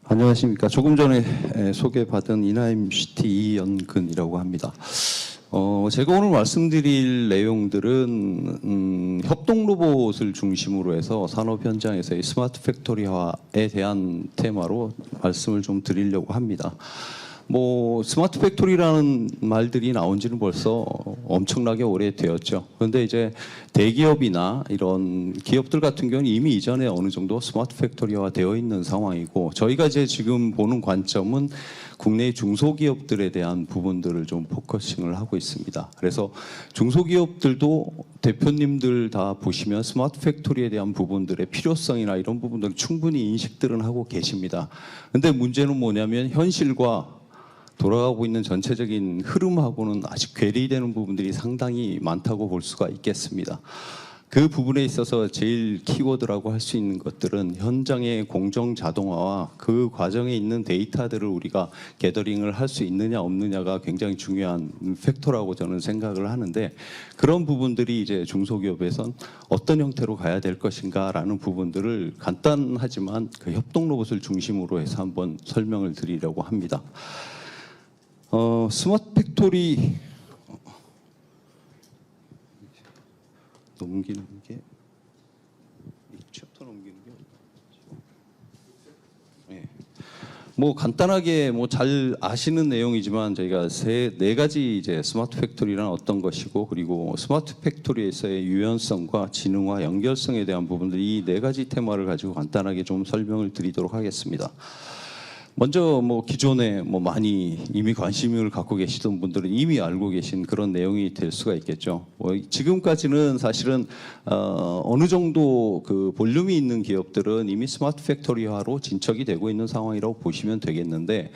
안녕하십니까. 조금 전에 소개받은 이나임시티 이연근이라고 합니다. 제가 오늘 말씀드릴 내용들은 협동 로봇을 중심으로 해서 산업 현장에서의 스마트 팩토리화에 대한 테마로 말씀을 좀 드리려고 합니다. 스마트 팩토리라는 말들이 나온 지는 벌써 엄청나게 오래되었죠. 그런데 이제 대기업이나 이런 기업들 같은 경우는 이미 이전에 어느 정도 스마트 팩토리화 되어 있는 상황이고, 저희가 이제 지금 보는 관점은 국내 중소기업들에 대한 부분들을 좀 포커싱을 하고 있습니다. 그래서 중소기업들도 대표님들 다 보시면 스마트 팩토리에 대한 부분들의 필요성이나 이런 부분들을 충분히 인식들은 하고 계십니다. 근데 문제는 뭐냐면 현실과 돌아가고 있는 전체적인 흐름하고는 아직 괴리되는 부분들이 상당히 많다고 볼 수가 있겠습니다. 그 부분에 있어서 제일 키워드라고 할 수 있는 것들은 현장의 공정 자동화와 그 과정에 있는 데이터들을 우리가 게더링을 할 수 있느냐 없느냐가 굉장히 중요한 팩터라고 저는 생각을 하는데, 그런 부분들이 이제 중소기업에선 어떤 형태로 가야 될 것인가라는 부분들을 간단하지만 그 협동 로봇을 중심으로 해서 한번 설명을 드리려고 합니다. 스마트 팩토리 넘기는 게 이 챕터 넘기는 게 간단하게 잘 아시는 내용이지만 저희가 네 가지 이제 스마트 팩토리란 어떤 것이고, 그리고 스마트 팩토리에서의 유연성과 지능화, 연결성에 대한 부분들, 이 네 가지 테마를 가지고 간단하게 좀 설명을 드리도록 하겠습니다. 먼저 기존에 많이 이미 관심을 갖고 계시던 분들은 이미 알고 계신 그런 내용이 될 수가 있겠죠. 지금까지는 사실은 어느 정도 그 볼륨이 있는 기업들은 이미 스마트 팩토리화로 진척이 되고 있는 상황이라고 보시면 되겠는데,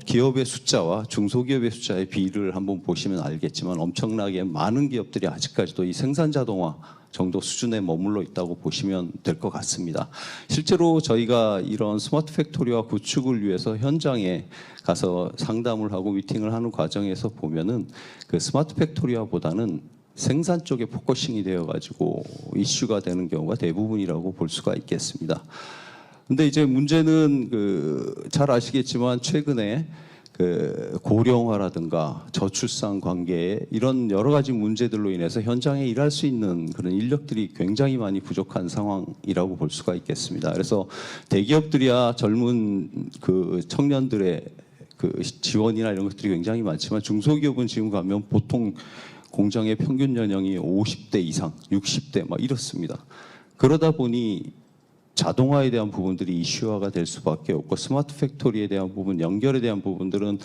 기업의 숫자와 중소기업의 숫자의 비율을 한번 보시면 알겠지만 엄청나게 많은 기업들이 아직까지도 이 생산 자동화 정도 수준에 머물러 있다고 보시면 될 것 같습니다. 실제로 저희가 이런 스마트 팩토리화 구축을 위해서 현장에 가서 상담을 하고 미팅을 하는 과정에서 보면은 그 스마트 팩토리화보다는 생산 쪽에 포커싱이 되어 가지고 이슈가 되는 경우가 대부분이라고 볼 수가 있겠습니다. 근데 이제 문제는 잘 아시겠지만 최근에 고령화라든가 저출산 관계, 이런 여러 가지 문제들로 인해서 현장에 일할 수 있는 그런 인력들이 굉장히 많이 부족한 상황이라고 볼 수가 있겠습니다. 그래서 대기업들이야 젊은 청년들의 지원이나 이런 것들이 굉장히 많지만, 중소기업은 지금 가면 보통 공장의 평균 연령이 50대 이상, 60대 이렇습니다. 그러다 보니 자동화에 대한 부분들이 이슈화가 될 수밖에 없고, 스마트 팩토리에 대한 부분, 연결에 대한 부분들은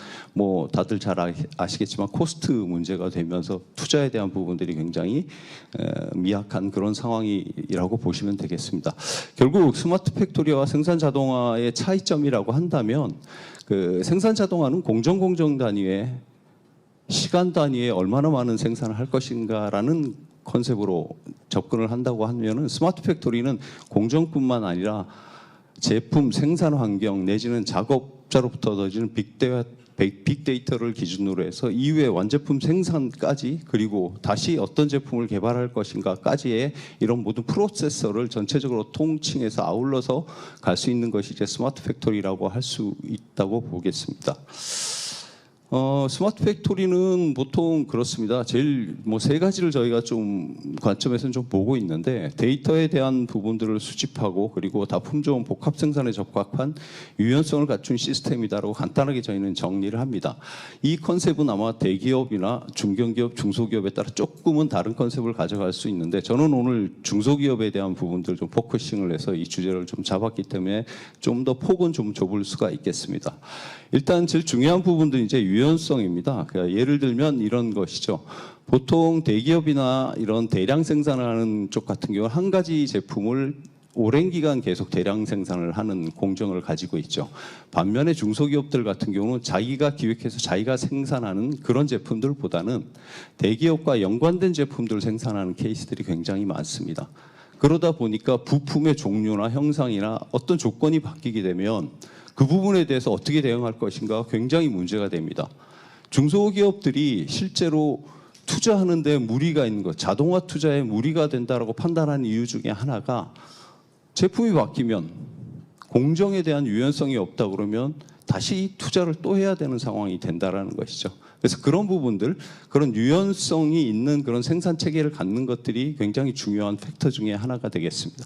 다들 잘 아시겠지만 코스트 문제가 되면서 투자에 대한 부분들이 굉장히 미약한 그런 상황이라고 보시면 되겠습니다. 결국 스마트 팩토리와 생산 자동화의 차이점이라고 한다면, 생산 자동화는 공정 단위의 시간 단위에 얼마나 많은 생산을 할 것인가라는 컨셉으로 접근을 한다고 하면은, 스마트 팩토리는 공정뿐만 아니라 제품 생산 환경 내지는 작업자로부터 얻어지는 빅데이터를 기준으로 해서 이후에 완제품 생산까지, 그리고 다시 어떤 제품을 개발할 것인가까지의 이런 모든 프로세서를 전체적으로 통칭해서 아울러서 갈 수 있는 것이 이제 스마트 팩토리라고 할 수 있다고 보겠습니다. 스마트 팩토리는 보통 그렇습니다. 제일 세 가지를 저희가 좀 관점에서는 좀 보고 있는데, 데이터에 대한 부분들을 수집하고, 그리고 다품 좋은 복합 생산에 적합한 유연성을 갖춘 시스템이다라고 간단하게 저희는 정리를 합니다. 이 컨셉은 아마 대기업이나 중견기업, 중소기업에 따라 조금은 다른 컨셉을 가져갈 수 있는데, 저는 오늘 중소기업에 대한 부분들 좀 포커싱을 해서 이 주제를 좀 잡았기 때문에 좀 더 폭은 좀 좁을 수가 있겠습니다. 일단 제일 중요한 부분들은 이제 유연성입니다. 그러니까 예를 들면 이런 것이죠. 보통 대기업이나 이런 대량 생산을 하는 쪽 같은 경우는 한 가지 제품을 오랜 기간 계속 대량 생산을 하는 공정을 가지고 있죠. 반면에 중소기업들 같은 경우는 자기가 기획해서 자기가 생산하는 그런 제품들보다는 대기업과 연관된 제품들을 생산하는 케이스들이 굉장히 많습니다. 그러다 보니까 부품의 종류나 형상이나 어떤 조건이 바뀌게 되면 그 부분에 대해서 어떻게 대응할 것인가 굉장히 문제가 됩니다. 중소기업들이 실제로 투자하는 데 무리가 있는 것, 자동화 투자에 무리가 된다라고 판단하는 이유 중에 하나가 제품이 바뀌면 공정에 대한 유연성이 없다 그러면 다시 투자를 또 해야 되는 상황이 된다라는 것이죠. 그래서 그런 부분들, 그런 유연성이 있는 그런 생산 체계를 갖는 것들이 굉장히 중요한 팩터 중에 하나가 되겠습니다.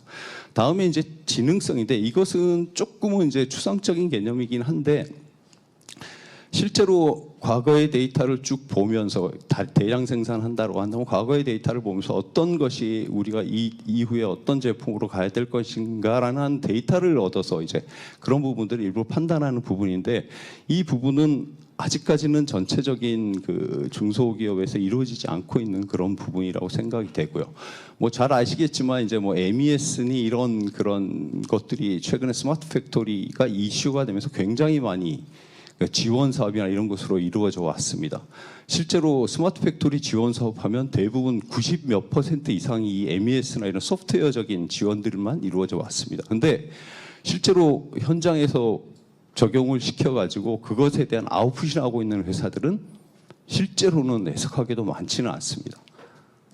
다음에 이제 지능성인데, 이것은 조금은 이제 추상적인 개념이긴 한데, 실제로 과거의 데이터를 쭉 보면서 대량 생산한다고 한다면 과거의 데이터를 보면서 어떤 것이 우리가 이후에 어떤 제품으로 가야 될 것인가라는 데이터를 얻어서 이제 그런 부분들을 일부 판단하는 부분인데, 이 부분은 아직까지는 전체적인 그 중소기업에서 이루어지지 않고 있는 그런 부분이라고 생각이 되고요. 뭐 잘 아시겠지만 이제 뭐 MES니 이런 그런 것들이 최근에 스마트 팩토리가 이슈가 되면서 굉장히 많이 지원 사업이나 이런 것으로 이루어져 왔습니다. 실제로 스마트 팩토리 지원 사업하면 대부분 90 몇 % 이상이 이 MES나 이런 소프트웨어적인 지원들만 이루어져 왔습니다. 근데 실제로 현장에서 적용을 시켜가지고 그것에 대한 아웃풋이 나오고 있는 회사들은 실제로는 애석하게도 많지는 않습니다.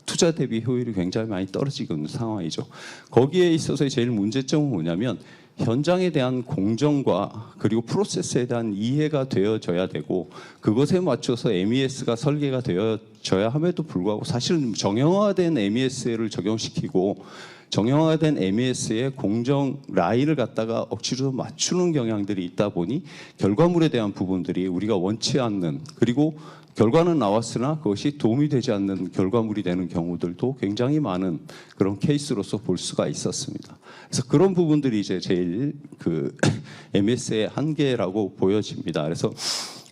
투자 대비 효율이 굉장히 많이 떨어지고 있는 상황이죠. 거기에 있어서의 제일 문제점은 뭐냐면 현장에 대한 공정과 그리고 프로세스에 대한 이해가 되어져야 되고, 그것에 맞춰서 MES가 설계가 되어져야 함에도 불구하고 사실은 정형화된 MES를 적용시키고 정형화된 MES의 공정 라인을 갖다가 억지로 맞추는 경향들이 있다 보니 결과물에 대한 부분들이 우리가 원치 않는, 그리고 결과는 나왔으나 그것이 도움이 되지 않는 결과물이 되는 경우들도 굉장히 많은 그런 케이스로서 볼 수가 있었습니다. 그래서 그런 부분들이 이제 제일 그 MES의 한계라고 보여집니다. 그래서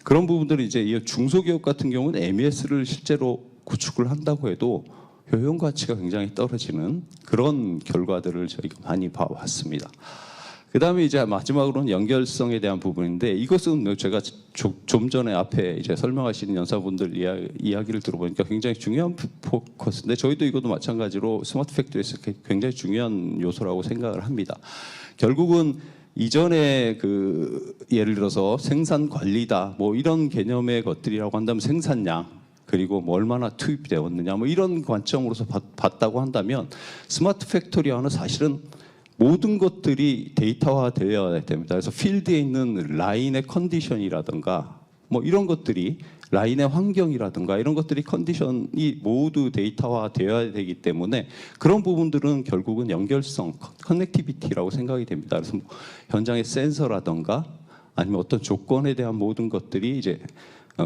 그런 부분들이 이제 이 중소기업 같은 경우는 MES를 실제로 구축을 한다고 해도 효용 가치가 굉장히 떨어지는 그런 결과들을 저희가 많이 봐왔습니다. 그 다음에 이제 마지막으로는 연결성에 대한 부분인데, 이것은 제가 좀 전에 앞에 이제 설명하시는 연사분들 이야기를 들어보니까 굉장히 중요한 포커스인데, 저희도 이것도 마찬가지로 스마트 팩토리에서 굉장히 중요한 요소라고 생각을 합니다. 결국은 이전에 그 예를 들어서 생산 관리다 뭐 이런 개념의 것들이라고 한다면 생산량, 그리고 뭐 얼마나 투입되었느냐 뭐 이런 관점으로서 봤다고 한다면, 스마트 팩토리와는 사실은 모든 것들이 데이터화되어야 됩니다. 그래서 필드에 있는 라인의 컨디션이라든가 뭐 이런 것들이, 라인의 환경이라든가 이런 것들이 컨디션이 모두 데이터화되어야 되기 때문에 그런 부분들은 결국은 연결성, 커넥티비티라고 생각이 됩니다. 그래서 뭐 현장의 센서라든가 아니면 어떤 조건에 대한 모든 것들이 이제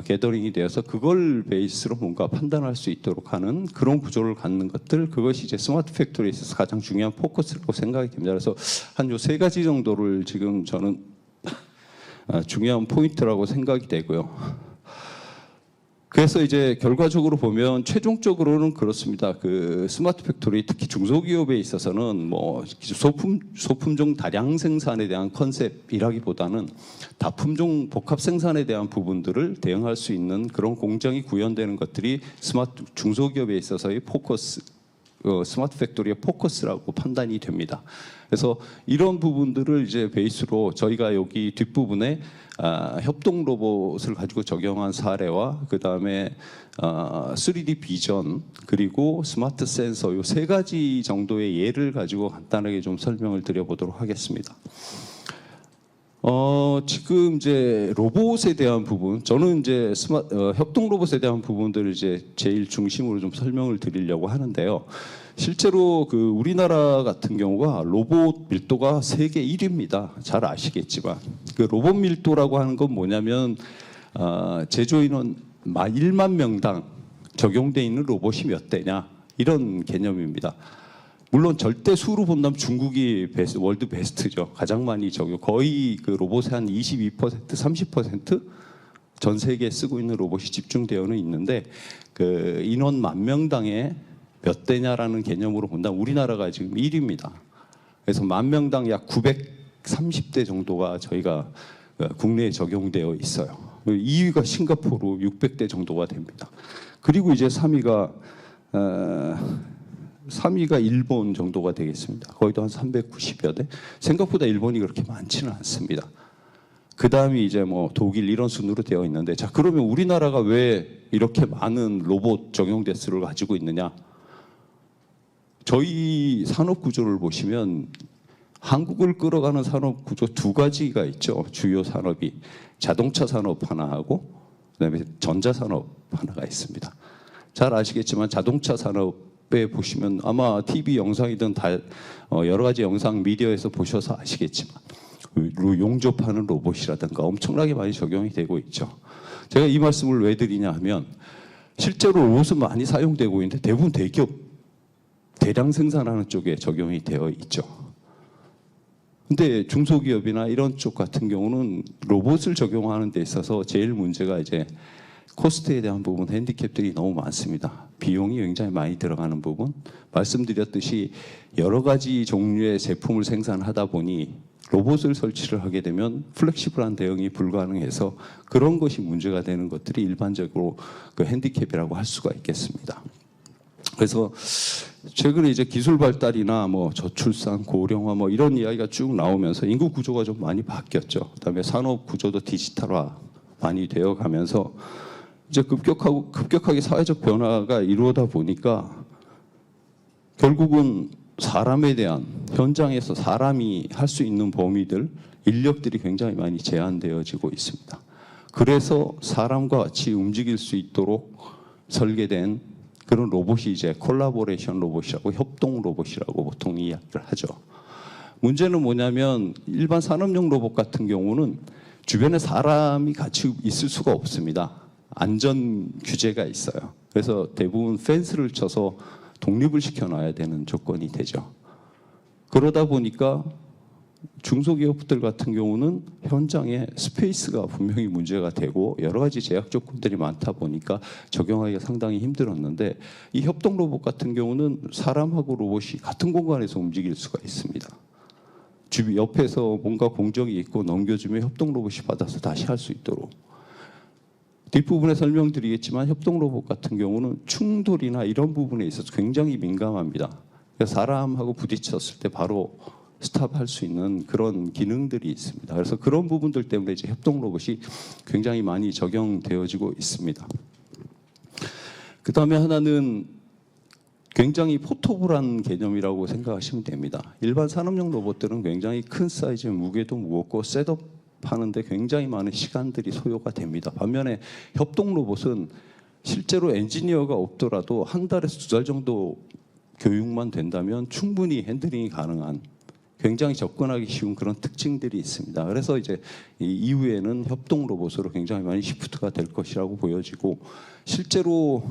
게더링이 되어서 그걸 베이스로 뭔가 판단할 수 있도록 하는 그런 구조를 갖는 것들, 그것이 이제 스마트 팩토리에 있어서 가장 중요한 포커스라고 생각이 됩니다. 그래서 한 요 세 가지 정도를 지금 저는 중요한 포인트라고 생각이 되고요. 그래서 이제 결과적으로 보면 최종적으로는 그렇습니다. 그 스마트 팩토리, 특히 중소기업에 있어서는 뭐 소품종 다량 생산에 대한 컨셉이라기보다는 다품종 복합 생산에 대한 부분들을 대응할 수 있는 그런 공정이 구현되는 것들이 스마트 중소기업에 있어서의 포커스, 스마트 팩토리의 포커스라고 판단이 됩니다. 그래서 이런 부분들을 이제 베이스로 저희가 여기 뒷부분에 협동 로봇을 가지고 적용한 사례와 그 다음에 3D 비전 그리고 스마트 센서, 이 세 가지 정도의 예를 가지고 간단하게 좀 설명을 드려보도록 하겠습니다. 지금 이제 로봇에 대한 부분, 저는 이제 협동 로봇에 대한 부분들을 이제 제일 중심으로 좀 설명을 드리려고 하는데요. 실제로 그 우리나라 같은 경우가 로봇 밀도가 세계 1위입니다. 잘 아시겠지만 그 로봇 밀도라고 하는 건 뭐냐면 제조인원 1만 명당 적용돼 있는 로봇이 몇 대냐 이런 개념입니다. 물론 절대 수로 본다면 중국이 월드 베스트죠. 가장 많이 적용, 거의 그 로봇의 한 22%, 30% 전 세계에 쓰고 있는 로봇이 집중되어는 있는데, 그 인원 10,000명당에 몇 대냐라는 개념으로 본다면 우리나라가 지금 1위입니다. 그래서 10,000명당 약 930대 정도가 저희가 국내에 적용되어 있어요. 2위가 싱가포르 600대 정도가 됩니다. 그리고 이제 3위가 일본 정도가 되겠습니다. 거의도 한 390여 대. 생각보다 일본이 그렇게 많지는 않습니다. 그 다음이 이제 뭐 독일 이런 순으로 되어 있는데, 자 그러면 우리나라가 왜 이렇게 많은 로봇 적용 대수를 가지고 있느냐? 저희 산업 구조를 보시면 한국을 끌어가는 산업 구조 두 가지가 있죠. 주요 산업이 자동차 산업 하나하고 그다음에 전자 산업 하나가 있습니다. 잘 아시겠지만 자동차 산업에 보시면 아마 TV 영상이든 여러 가지 영상 미디어에서 보셔서 아시겠지만 용접하는 로봇이라든가 엄청나게 많이 적용이 되고 있죠. 제가 이 말씀을 왜 드리냐 하면 실제로 로봇은 많이 사용되고 있는데 대부분 대기업 대량 생산하는 쪽에 적용이 되어 있죠. 근데 중소기업이나 이런 쪽 같은 경우는 로봇을 적용하는 데 있어서 제일 문제가 이제 코스트에 대한 부분, 핸디캡들이 너무 많습니다. 비용이 굉장히 많이 들어가는 부분, 말씀드렸듯이 여러 가지 종류의 제품을 생산하다 보니 로봇을 설치를 하게 되면 플렉시블한 대응이 불가능해서 그런 것이 문제가 되는 것들이 일반적으로 그 핸디캡이라고 할 수가 있겠습니다. 그래서 최근에 이제 기술 발달이나 뭐 저출산, 고령화 뭐 이런 이야기가 쭉 나오면서 인구 구조가 좀 많이 바뀌었죠. 그다음에 산업 구조도 디지털화 많이 되어 가면서 이제 급격하게 사회적 변화가 이루어다 보니까 결국은 사람에 대한 현장에서 사람이 할 수 있는 범위들, 인력들이 굉장히 많이 제한되어지고 있습니다. 그래서 사람과 같이 움직일 수 있도록 설계된 그런 로봇이 이제 콜라보레이션 로봇이라고 협동 로봇이라고 보통 이야기를 하죠. 문제는 뭐냐면 일반 산업용 로봇 같은 경우는 주변에 사람이 같이 있을 수가 없습니다. 안전 규제가 있어요. 그래서 대부분 펜스를 쳐서 독립을 시켜놔야 되는 조건이 되죠. 그러다 보니까 중소기업들 같은 경우는 현장에 스페이스가 분명히 문제가 되고 여러 가지 제약 조건들이 많다 보니까 적용하기가 상당히 힘들었는데 이 협동 로봇 같은 경우는 사람하고 로봇이 같은 공간에서 움직일 수가 있습니다. 옆에서 뭔가 공정이 있고 넘겨주면 협동 로봇이 받아서 다시 할 수 있도록. 뒷부분에 설명드리겠지만 협동 로봇 같은 경우는 충돌이나 이런 부분에 있어서 굉장히 민감합니다. 그래서 사람하고 부딪혔을 때 바로 스탑할 수 있는 그런 기능들이 있습니다. 그래서 그런 부분들 때문에 이제 협동 로봇이 굉장히 많이 적용되어지고 있습니다. 그 다음에 하나는 굉장히 포터블한 개념이라고 생각하시면 됩니다. 일반 산업용 로봇들은 굉장히 큰 사이즈, 무게도 무겁고 셋업 하는데 굉장히 많은 시간들이 소요가 됩니다. 반면에 협동 로봇은 실제로 엔지니어가 없더라도 한 달에서 두 달 정도 교육만 된다면 충분히 핸들링이 가능한 굉장히 접근하기 쉬운 그런 특징들이 있습니다. 그래서 이제 이후에는 협동 로봇으로 굉장히 많이 시프트가 될 것이라고 보여지고 실제로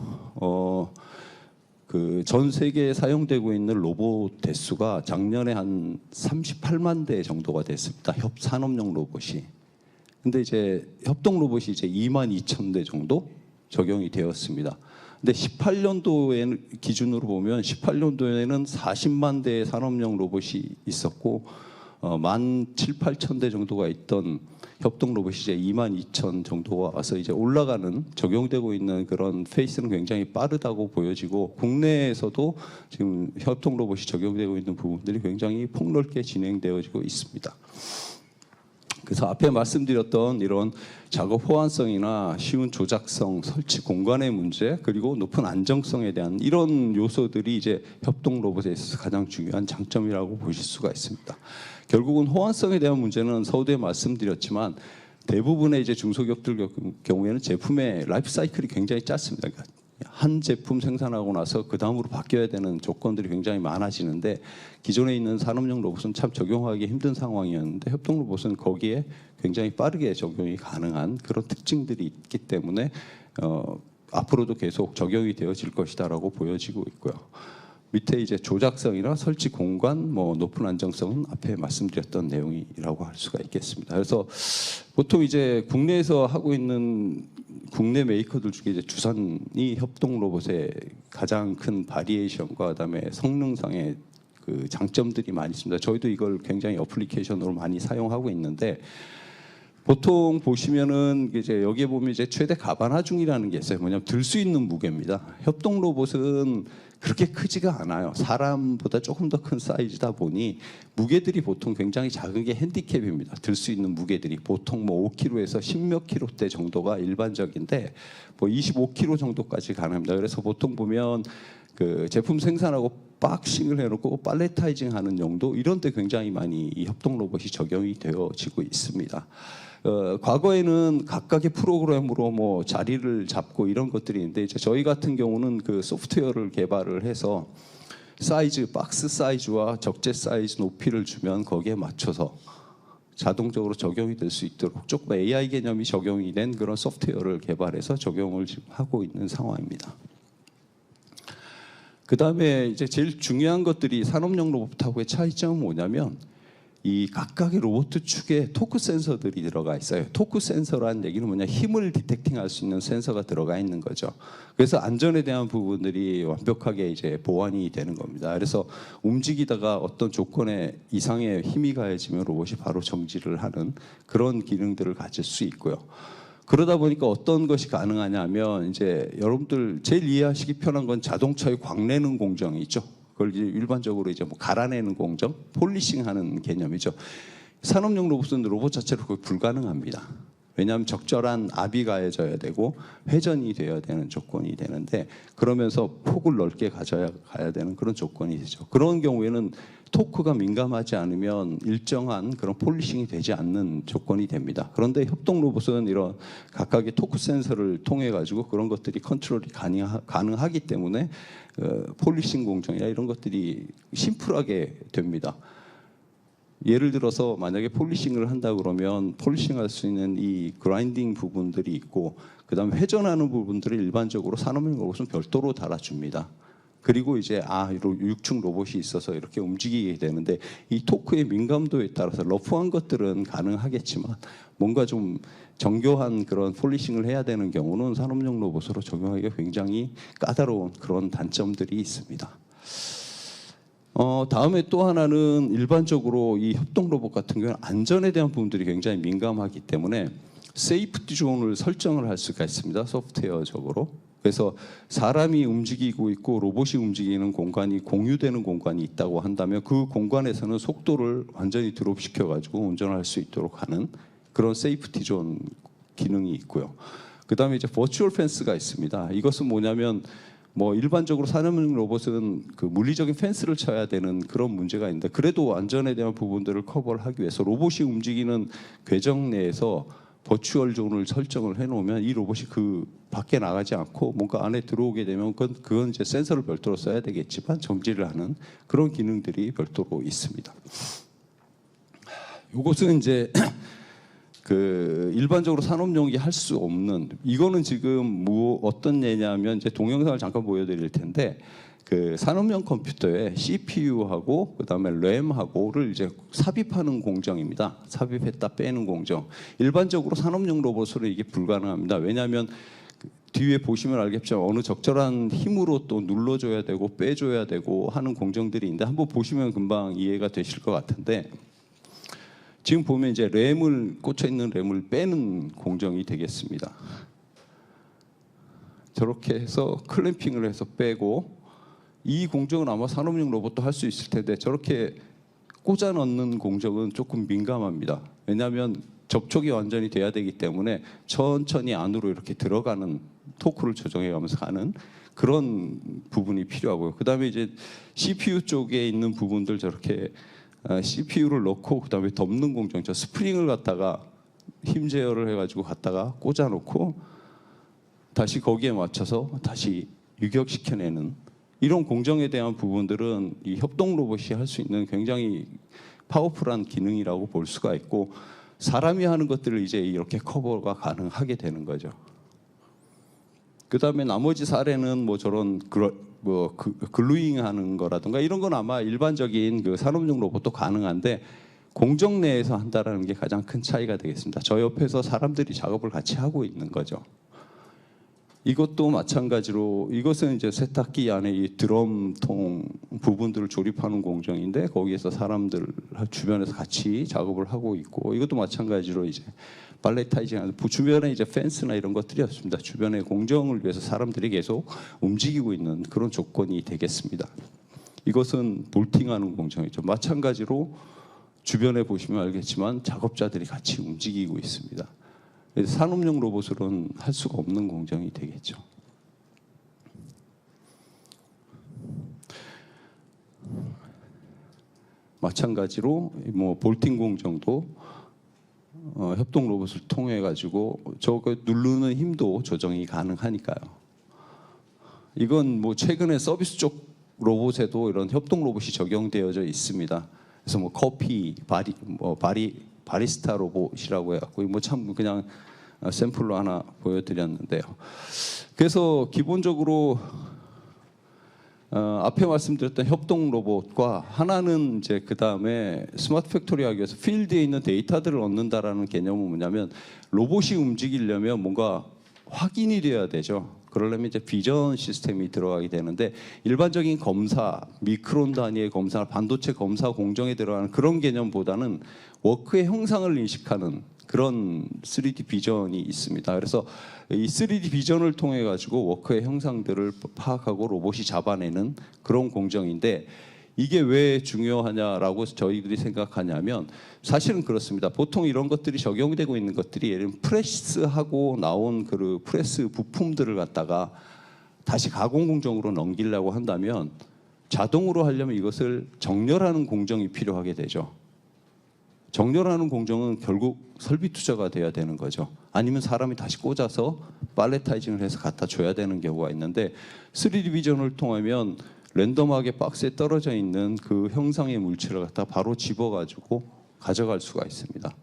그 전 세계에 사용되고 있는 로봇 대수가 작년에 한 38만 대 정도가 됐습니다. 산업용 로봇이. 근데 이제 협동 로봇이 이제 2만 2천 대 정도 적용이 되었습니다. 근데 18년도에 기준으로 보면 18년도에는 40만 대의 산업용 로봇이 있었고 1만 8천 대 정도가 있던 협동 로봇이 이제 2만 2천 정도가 와서 이제 올라가는 적용되고 있는 그런 페이스는 굉장히 빠르다고 보여지고 국내에서도 지금 협동 로봇이 적용되고 있는 부분들이 굉장히 폭넓게 진행되어지고 있습니다. 그래서 앞에 말씀드렸던 이런 작업 호환성이나 쉬운 조작성, 설치 공간의 문제, 그리고 높은 안정성에 대한 이런 요소들이 이제 협동 로봇에 있어서 가장 중요한 장점이라고 보실 수가 있습니다. 결국은 호환성에 대한 문제는 서두에 말씀드렸지만 대부분의 이제 중소기업들 경우에는 제품의 라이프 사이클이 굉장히 짧습니다. 그러니까 한 제품 생산하고 나서 그 다음으로 바뀌어야 되는 조건들이 굉장히 많아지는데 기존에 있는 산업용 로봇은 참 적용하기 힘든 상황이었는데 협동 로봇은 거기에 굉장히 빠르게 적용이 가능한 그런 특징들이 있기 때문에 앞으로도 계속 적용이 되어질 것이다라고 보여지고 있고요. 밑에 이제 조작성이나 설치 공간, 뭐 높은 안정성은 앞에 말씀드렸던 내용이라고 할 수가 있겠습니다. 그래서 보통 이제 국내에서 하고 있는 국내 메이커들 중에 이제 두산이 협동 로봇의 가장 큰 바리에이션과 그다음에 성능상의 그 장점들이 많이 있습니다. 저희도 이걸 굉장히 어플리케이션으로 많이 사용하고 있는데 보통 보시면은 이제 여기에 보면 이제 최대 가반 하중이라는 게 있어요. 뭐냐면 들 수 있는 무게입니다. 협동 로봇은 그렇게 크지가 않아요. 사람보다 조금 더 큰 사이즈다 보니 무게들이 보통 굉장히 작은 게 핸디캡입니다. 들 수 있는 무게들이 보통 뭐 5kg에서 10몇 kg대 정도가 일반적인데 뭐 25kg 정도까지 가능합니다. 그래서 보통 보면 그 제품 생산하고 박싱을 해놓고 팔레타이징 하는 용도 이런 데 굉장히 많이 이 협동 로봇이 적용이 되어지고 있습니다. 과거에는 각각의 프로그램으로 뭐 자리를 잡고 이런 것들이 있는데 이제 저희 같은 경우는 그 소프트웨어를 개발을 해서 사이즈, 박스 사이즈와 적재 사이즈 높이를 주면 거기에 맞춰서 자동적으로 적용이 될 수 있도록 조금 AI 개념이 적용이 된 그런 소프트웨어를 개발해서 적용을 지금 하고 있는 상황입니다. 그 다음에 이제 제일 중요한 것들이 산업용 로봇하고의 차이점은 뭐냐면 이 각각의 로봇 축에 토크 센서들이 들어가 있어요. 토크 센서라는 얘기는 뭐냐, 힘을 디텍팅할 수 있는 센서가 들어가 있는 거죠. 그래서 안전에 대한 부분들이 완벽하게 이제 보완이 되는 겁니다. 그래서 움직이다가 어떤 조건에 이상의 힘이 가해지면 로봇이 바로 정지를 하는 그런 기능들을 가질 수 있고요. 그러다 보니까 어떤 것이 가능하냐면 이제 여러분들 제일 이해하시기 편한 건 자동차에 광 내는 공정이 있죠. 그걸 이제 일반적으로 이제 뭐 갈아내는 공정, 폴리싱하는 개념이죠. 산업용 로봇은 로봇 자체로 거의 불가능합니다. 왜냐하면 적절한 압이 가해져야 되고 회전이 되어야 되는 조건이 되는데 그러면서 폭을 넓게 가야 되는 그런 조건이 되죠. 그런 경우에는 토크가 민감하지 않으면 일정한 그런 폴리싱이 되지 않는 조건이 됩니다. 그런데 협동 로봇은 이런 각각의 토크 센서를 통해 가지고 그런 것들이 컨트롤이 가능하기 때문에 폴리싱 공정이나 이런 것들이 심플하게 됩니다. 예를 들어서 만약에 폴리싱을 한다 그러면 폴리싱할 수 있는 이 그라인딩 부분들이 있고 그다음에 회전하는 부분들을 일반적으로 산업용 로봇은 별도로 달아줍니다. 그리고 이제 6층 로봇이 있어서 이렇게 움직이게 되는데 이 토크의 민감도에 따라서 러프한 것들은 가능하겠지만 뭔가 좀 정교한 그런 폴리싱을 해야 되는 경우는 산업용 로봇으로 적용하기가 굉장히 까다로운 그런 단점들이 있습니다. 다음에 또 하나는 일반적으로 이 협동 로봇 같은 경우는 안전에 대한 부분들이 굉장히 민감하기 때문에 세이프티 존을 설정을 할 수가 있습니다. 소프트웨어적으로. 그래서 사람이 움직이고 있고 로봇이 움직이는 공간이 공유되는 공간이 있다고 한다면 그 공간에서는 속도를 완전히 드롭시켜 가지고 운전을 할 수 있도록 하는 그런 세이프티 존 기능이 있고요. 그다음에 이제 버추얼 펜스가 있습니다. 이것은 뭐냐면 뭐 일반적으로 산업용 로봇은 그 물리적인 펜스를 쳐야 되는 그런 문제가 있는데 그래도 안전에 대한 부분들을 커버를 하기 위해서 로봇이 움직이는 궤적 내에서 버추얼 존을 설정을 해놓으면 이 로봇이 그 밖에 나가지 않고 뭔가 안에 들어오게 되면 그건 이제 센서를 별도로 써야 되겠지만 정지를 하는 그런 기능들이 별도로 있습니다. 이것은 이제 그 일반적으로 산업용이 할 수 없는 이거는 지금 어떤 예냐면 이제 동영상을 잠깐 보여드릴 텐데 그 산업용 컴퓨터에 CPU하고 그다음에 램하고를 이제 삽입하는 공정입니다. 삽입했다 빼는 공정. 일반적으로 산업용 로봇으로 이게 불가능합니다. 왜냐하면 뒤에 보시면 알겠지만 어느 적절한 힘으로 또 눌러줘야 되고 빼줘야 되고 하는 공정들이 있는데 한번 보시면 금방 이해가 되실 것 같은데 지금 보면 이제 램을 꽂혀 있는 램을 빼는 공정이 되겠습니다. 저렇게 해서 클램핑을 해서 빼고 이 공정은 아마 산업용 로봇도 할 수 있을 텐데 저렇게 꽂아 넣는 공정은 조금 민감합니다. 왜냐하면 접촉이 완전히 돼야 되기 때문에 천천히 안으로 이렇게 들어가는 토크를 조정해가면서 가는 그런 부분이 필요하고요. 그 다음에 이제 CPU 쪽에 있는 부분들 저렇게 CPU를 넣고 그 다음에 덮는 공정, 저 스프링을 갖다가 힘 제어를 해가지고 갖다가 꽂아놓고 다시 거기에 맞춰서 다시 유격시켜내는 이런 공정에 대한 부분들은 이 협동 로봇이 할 수 있는 굉장히 파워풀한 기능이라고 볼 수가 있고 사람이 하는 것들을 이제 이렇게 커버가 가능하게 되는 거죠. 그 다음에 나머지 사례는 뭐 저런 글루잉 하는 거라든가 이런 건 아마 일반적인 그 산업용 로봇도 가능한데 공정 내에서 한다라는 게 가장 큰 차이가 되겠습니다. 저 옆에서 사람들이 작업을 같이 하고 있는 거죠. 이것도 마찬가지로 이것은 이제 세탁기 안에 이 드럼통 부분들을 조립하는 공정인데 거기에서 사람들 주변에서 같이 작업을 하고 있고 이것도 마찬가지로 이제 팔레타이징하는 주변에 이제 펜스나 이런 것들이 없습니다. 주변의 공정을 위해서 사람들이 계속 움직이고 있는 그런 조건이 되겠습니다. 이것은 볼팅하는 공정이죠. 마찬가지로 주변에 보시면 알겠지만 작업자들이 같이 움직이고 있습니다. 산업용 로봇으로는 할 수가 없는 공정이 되겠죠. 마찬가지로 뭐 볼팅 공정도 협동 로봇을 통해 가지고 저거 누르는 힘도 조정이 가능하니까요. 이건 뭐 최근에 서비스 쪽 로봇에도 이런 협동 로봇이 적용되어져 있습니다. 그래서 뭐 커피, 바리스타 로봇이라고 해갖고 뭐 참 그냥 샘플로 하나 보여드렸는데요. 그래서 기본적으로 앞에 말씀드렸던 협동 로봇과 하나는 이제 그 다음에 스마트 팩토리 하기 위해서 필드에 있는 데이터들을 얻는다라는 개념은 뭐냐면 로봇이 움직이려면 뭔가 확인이 돼야 되죠. 그러려면 이제 비전 시스템이 들어가게 되는데 일반적인 검사, 미크론 단위의 검사, 반도체 검사 공정에 들어가는 그런 개념보다는 워크의 형상을 인식하는 그런 3D 비전이 있습니다. 그래서 이 3D 비전을 통해 가지고 워크의 형상들을 파악하고 로봇이 잡아내는 그런 공정인데 이게 왜 중요하냐라고 저희들이 생각하냐면 사실은 그렇습니다. 보통 이런 것들이 적용되고 있는 것들이 예를 들면 프레스하고 나온 그 프레스 부품들을 갖다가 다시 가공 공정으로 넘기려고 한다면 자동으로 하려면 이것을 정렬하는 공정이 필요하게 되죠. 정렬하는 공정은 결국 설비 투자가 돼야 되는 거죠. 아니면 사람이 다시 꽂아서 팔레타이징을 해서 갖다 줘야 되는 경우가 있는데 3D 비전을 통하면 랜덤하게 박스에 떨어져 있는 그 형상의 물체를 갖다 바로 집어가지고 가져갈 수가 있습니다.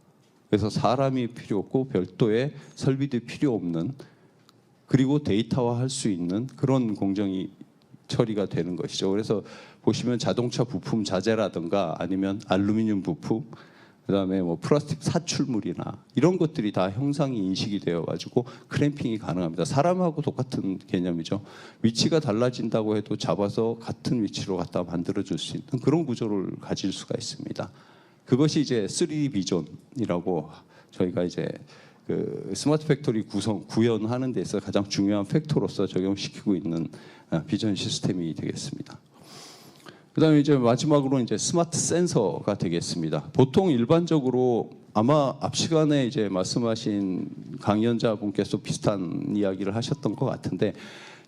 그래서 사람이 필요 없고 별도의 설비도 필요 없는 그리고 데이터화할 수 있는 그런 공정이 처리가 되는 것이죠. 그래서 보시면 자동차 부품 자재라든가 아니면 알루미늄 부품 그다음에 뭐 플라스틱 사출물이나 이런 것들이 다 형상이 인식이 되어 가지고 크램핑이 가능합니다. 사람하고 똑같은 개념이죠. 위치가 달라진다고 해도 잡아서 같은 위치로 갖다 만들어 줄 수 있는 그런 구조를 가질 수가 있습니다. 그것이 이제 3D 비전이라고 저희가 이제 그 스마트 팩토리 구현하는 데 있어서 가장 중요한 팩토로서 적용시키고 있는 비전 시스템이 되겠습니다. 그다음에 이제 마지막으로 이제 스마트 센서가 되겠습니다. 보통 일반적으로 아마 앞 시간에 이제 말씀하신 강연자분께서 비슷한 이야기를 하셨던 것 같은데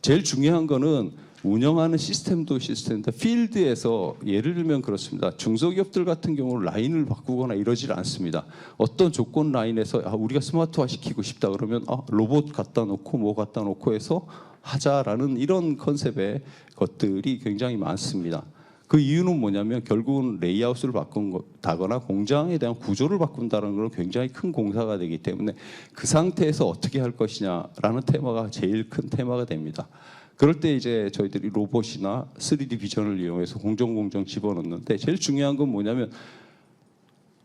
제일 중요한 거는 운영하는 시스템도 시스템인데 필드에서 예를 들면 그렇습니다. 중소기업들 같은 경우는 라인을 바꾸거나 이러질 않습니다. 어떤 조건 라인에서 우리가 스마트화 시키고 싶다 그러면 로봇 갖다 놓고 뭐 갖다 놓고 해서 하자라는 이런 컨셉의 것들이 굉장히 많습니다. 그 이유는 뭐냐면 결국은 레이아웃을 바꾼다거나 공장에 대한 구조를 바꾼다는 건 굉장히 큰 공사가 되기 때문에 그 상태에서 어떻게 할 것이냐라는 테마가 제일 큰 테마가 됩니다. 그럴 때 이제 저희들이 로봇이나 3D 비전을 이용해서 공정 집어넣는데 제일 중요한 건 뭐냐면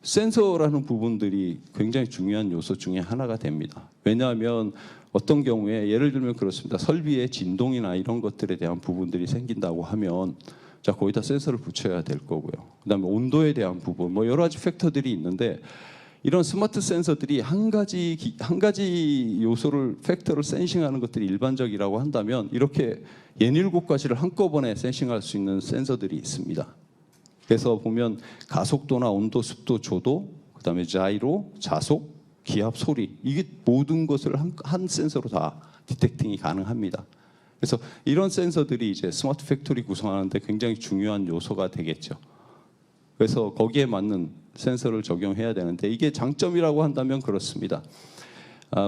센서라는 부분들이 굉장히 중요한 요소 중에 하나가 됩니다. 왜냐하면 어떤 경우에 예를 들면 그렇습니다. 설비의 진동이나 이런 것들에 대한 부분들이 생긴다고 하면 자, 거기다 센서를 붙여야 될 거고요. 그다음에 온도에 대한 부분, 뭐 여러 가지 팩터들이 있는데 이런 스마트 센서들이 한 가지 요소를 팩터를 센싱하는 것들이 일반적이라고 한다면 이렇게 67가지를 한꺼번에 센싱할 수 있는 센서들이 있습니다. 그래서 보면 가속도나 온도, 습도, 조도, 그다음에 자이로, 자속, 기압, 소리 이게 모든 것을 한 센서로 다 디텍팅이 가능합니다. 그래서 이런 센서들이 이제 스마트 팩토리 구성하는데 굉장히 중요한 요소가 되겠죠. 그래서 거기에 맞는 센서를 적용해야 되는데 이게 장점이라고 한다면 그렇습니다.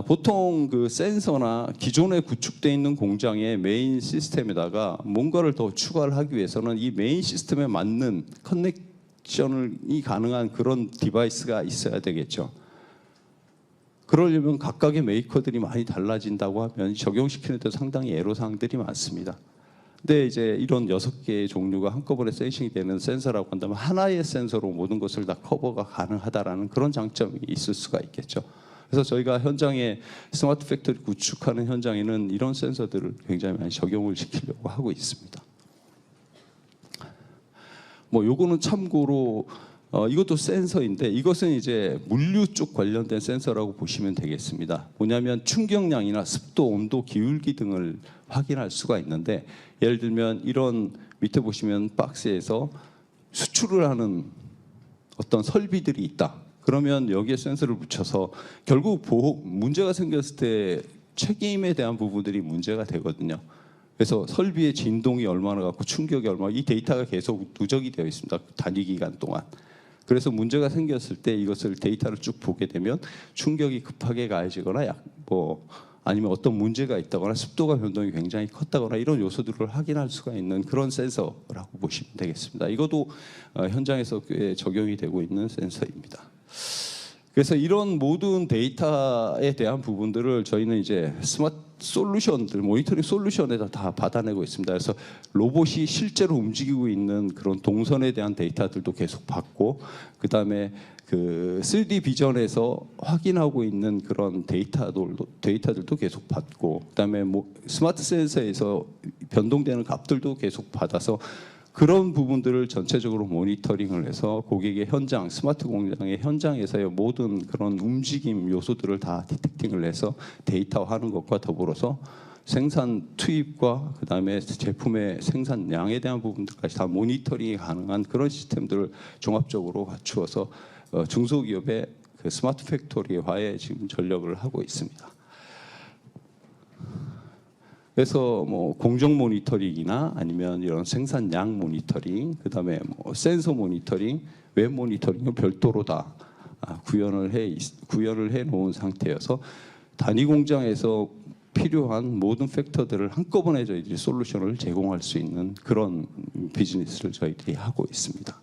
보통 그 센서나 기존에 구축되어 있는 공장의 메인 시스템에다가 뭔가를 더 추가를 하기 위해서는 이 메인 시스템에 맞는 커넥션이 가능한 그런 디바이스가 있어야 되겠죠. 그러려면 각각의 메이커들이 많이 달라진다고 하면 적용시키는 데 상당히 애로사항들이 많습니다. 근데 이제 이런 6개의 종류가 한꺼번에 센싱이 되는 센서라고 한다면 하나의 센서로 모든 것을 다 커버가 가능하다라는 그런 장점이 있을 수가 있겠죠. 그래서 저희가 현장에 스마트 팩토리 구축하는 현장에는 이런 센서들을 굉장히 많이 적용을 시키려고 하고 있습니다. 뭐 요거는 참고로 이것도 센서인데 이것은 이제 물류 쪽 관련된 센서라고 보시면 되겠습니다. 뭐냐면 충격량이나 습도, 온도, 기울기 등을 확인할 수가 있는데 예를 들면 이런 밑에 보시면 박스에서 수출을 하는 어떤 설비들이 있다. 그러면 여기에 센서를 붙여서 결국 문제가 생겼을 때 책임에 대한 부분들이 문제가 되거든요. 그래서 설비의 진동이 얼마나 갖고 충격이 얼마나 이 데이터가 계속 누적이 되어 있습니다. 단위 기간 동안. 그래서 문제가 생겼을 때 이것을 데이터를 쭉 보게 되면 충격이 급하게 가해지거나 아니면 어떤 문제가 있다거나 습도가 변동이 굉장히 컸다거나 이런 요소들을 확인할 수가 있는 그런 센서라고 보시면 되겠습니다. 이것도 현장에서 꽤 적용이 되고 있는 센서입니다. 그래서 이런 모든 데이터에 대한 부분들을 저희는 이제 스마트 솔루션들, 모니터링 솔루션에다 다 받아내고 있습니다. 그래서 로봇이 실제로 움직이고 있는 그런 동선에 대한 데이터들도 계속 받고, 그 다음에 그 3D 비전에서 확인하고 있는 그런 데이터들도 계속 받고, 그 다음에 스마트 센서에서 변동되는 값들도 계속 받아서 그런 부분들을 전체적으로 모니터링을 해서 고객의 현장, 스마트 공장의 현장에서의 모든 그런 움직임 요소들을 다 디텍팅을 해서 데이터화하는 것과 더불어서 생산 투입과 그다음에 제품의 생산량에 대한 부분들까지 다 모니터링이 가능한 그런 시스템들을 종합적으로 갖추어서 중소기업의 그 스마트 팩토리화에 지금 전력을 하고 있습니다. 그래서 공정 모니터링이나 아니면 이런 생산량 모니터링, 그다음에 센서 모니터링, 웹 모니터링은 별도로 다 구현을 해 놓은 상태여서 단위 공장에서 필요한 모든 팩터들을 한꺼번에 저희들이 솔루션을 제공할 수 있는 그런 비즈니스를 저희들이 하고 있습니다.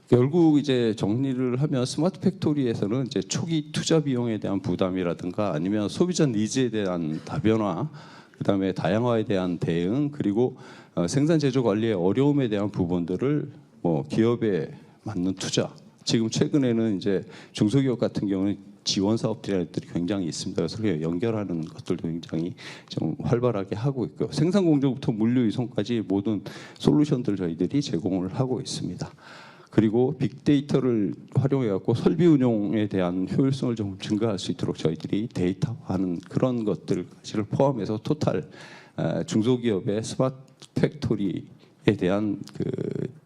결국 이제 정리를 하면 스마트 팩토리에서는 이제 초기 투자 비용에 대한 부담이라든가 아니면 소비자 니즈에 대한 다변화, 그다음에 다양화에 대한 대응, 그리고 생산 제조 관리의 어려움에 대한 부분들을 기업에 맞는 투자. 지금 최근에는 이제 중소기업 같은 경우는 지원 사업들이 굉장히 있습니다. 그래서 연결하는 것들도 굉장히 좀 활발하게 하고 있고요. 생산 공정부터 물류 이송까지 모든 솔루션들 저희들이 제공을 하고 있습니다. 그리고 빅데이터를 활용해 갖고 설비 운용에 대한 효율성을 좀 증가할 수 있도록 저희들이 데이터화하는 그런 것들까지를 포함해서 토탈 중소기업의 스마트 팩토리에 대한 그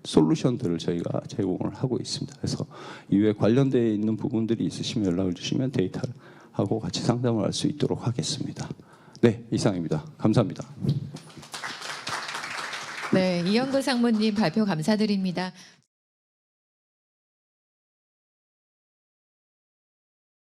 솔루션들을 저희가 제공을 하고 있습니다. 그래서 이외에 관련되어 있는 부분들이 있으시면 연락을 주시면 데이터하고 같이 상담을 할 수 있도록 하겠습니다. 네, 이상입니다. 감사합니다. 네, 이영도 상무님 발표 감사드립니다.